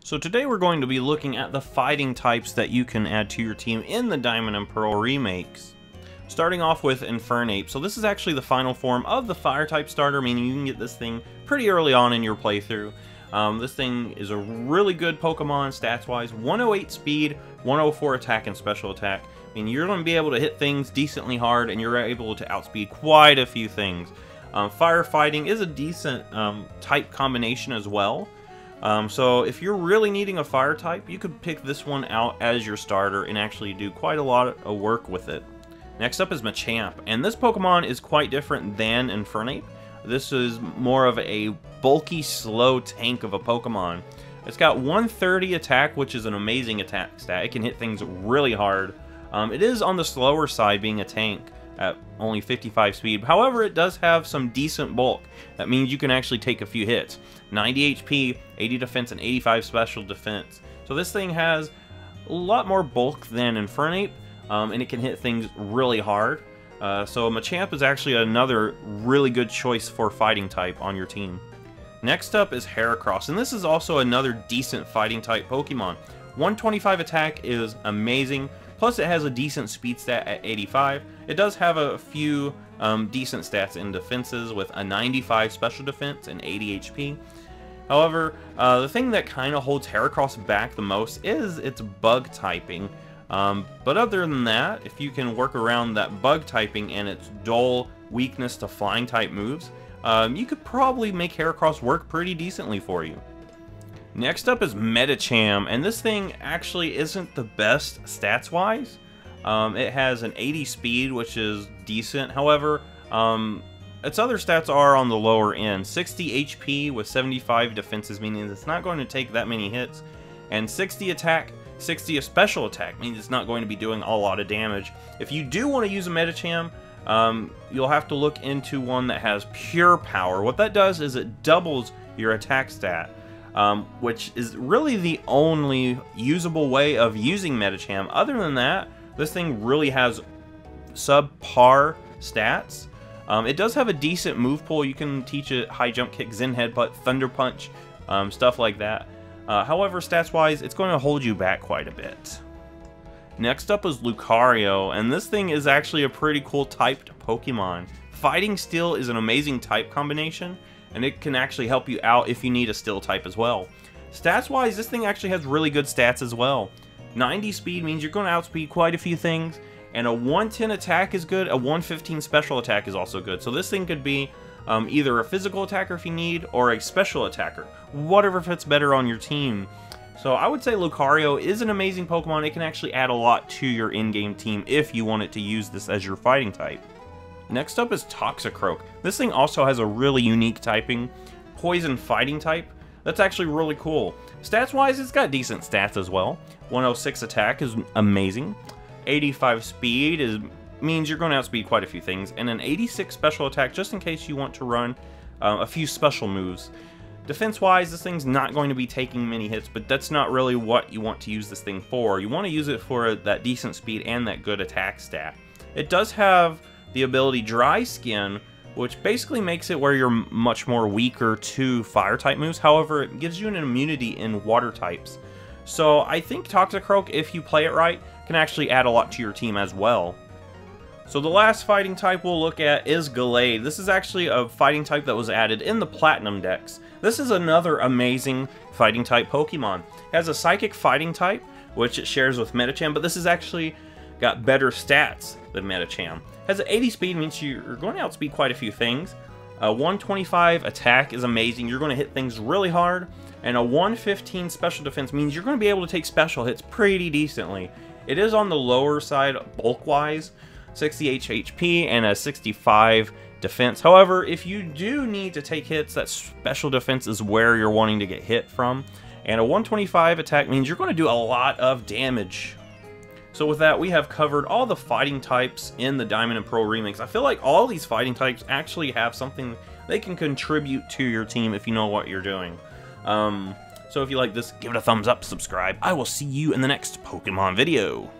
So today we're going to be looking at the fighting types that you can add to your team in the Diamond and Pearl remakes. Starting off with Infernape. So this is actually the final form of the fire type starter, meaning you can get this thing pretty early on in your playthrough. This thing is a really good Pokemon stats wise. 108 speed, 104 attack and special attack. I mean, you're going to be able to hit things decently hard and you're able to outspeed quite a few things. Firefighting is a decent type combination as well. So if you're really needing a fire type, you could pick this one out as your starter and actually do quite a lot of work with it. Next up is Machamp, and this Pokemon is quite different than Infernape. This is more of a bulky, slow tank of a Pokemon. It's got 130 attack, which is an amazing attack stat. It can hit things really hard. It is on the slower side being a tank at only 55 speed. However, it does have some decent bulk. That means you can actually take a few hits. 90 HP, 80 defense, and 85 special defense. So this thing has a lot more bulk than Infernape, and it can hit things really hard. So Machamp is actually another really good choice for fighting type on your team. Next up is Heracross, and this is also another decent fighting type Pokemon. 125 attack is amazing. Plus, it has a decent speed stat at 85. It does have a few decent stats in defenses with a 95 special defense and 80 HP. However, the thing that kind of holds Heracross back the most is its bug typing. But other than that, if you can work around that bug typing and its dull weakness to flying type moves, you could probably make Heracross work pretty decently for you. Next up is Metacham, and this thing actually isn't the best stats-wise. It has an 80 speed, which is decent. However, its other stats are on the lower end. 60 HP with 75 defenses, meaning it's not going to take that many hits. And 60 attack, 60 special attack, means it's not going to be doing a lot of damage. If you do want to use a Metacham, you'll have to look into one that has pure power. What that does is it doubles your attack stat. Which is really the only usable way of using Metacham. Other than that, this thing really has subpar stats. It does have a decent move pool. You can teach it high jump kick, Zen headbutt, thunder punch, stuff like that. However, stats wise, it's going to hold you back quite a bit. Next up is Lucario, and this thing is actually a pretty cool typed Pokemon. Fighting Steel is an amazing type combination, and it can actually help you out if you need a Steel type as well. Stats wise, this thing actually has really good stats as well. 90 speed means you're going to outspeed quite a few things, and a 110 attack is good, a 115 special attack is also good. So this thing could be either a physical attacker if you need, or a special attacker, whatever fits better on your team. So I would say Lucario is an amazing Pokemon. It can actually add a lot to your in-game team if you want it to use this as your fighting type. Next up is Croak. This thing also has a really unique typing, poison fighting type. That's actually really cool. Stats wise, it's got decent stats as well. 106 attack is amazing. 85 speed means you're going to outspeed quite a few things. And an 86 special attack just in case you want to run a few special moves. Defense wise, this thing's not going to be taking many hits, but that's not really what you want to use this thing for. You want to use it for that decent speed and that good attack stat. It does have the ability Dry Skin, which basically makes it where you're much more weaker to fire type moves. However, it gives you an immunity in water types. So I think Croak, if you play it right, can actually add a lot to your team as well. So the last fighting type we'll look at is Glade. This is actually a fighting type that was added in the Platinum decks. This is another amazing fighting type Pokemon. It has a Psychic fighting type, which it shares with Metacham, but this is actually got better stats than Metacham. Has an 80 speed, means you're going to outspeed quite a few things. A 125 attack is amazing. You're going to hit things really hard. And a 115 special defense means you're going to be able to take special hits pretty decently. It is on the lower side bulk-wise, 60 HP and a 65 defense. However, if you do need to take hits, that special defense is where you're wanting to get hit from. And a 125 attack means you're going to do a lot of damage. So with that, we have covered all the fighting types in the Diamond and Pearl remakes. I feel like all these fighting types actually have something they can contribute to your team if you know what you're doing. So if you like this, give it a thumbs up, subscribe. I will see you in the next Pokemon video.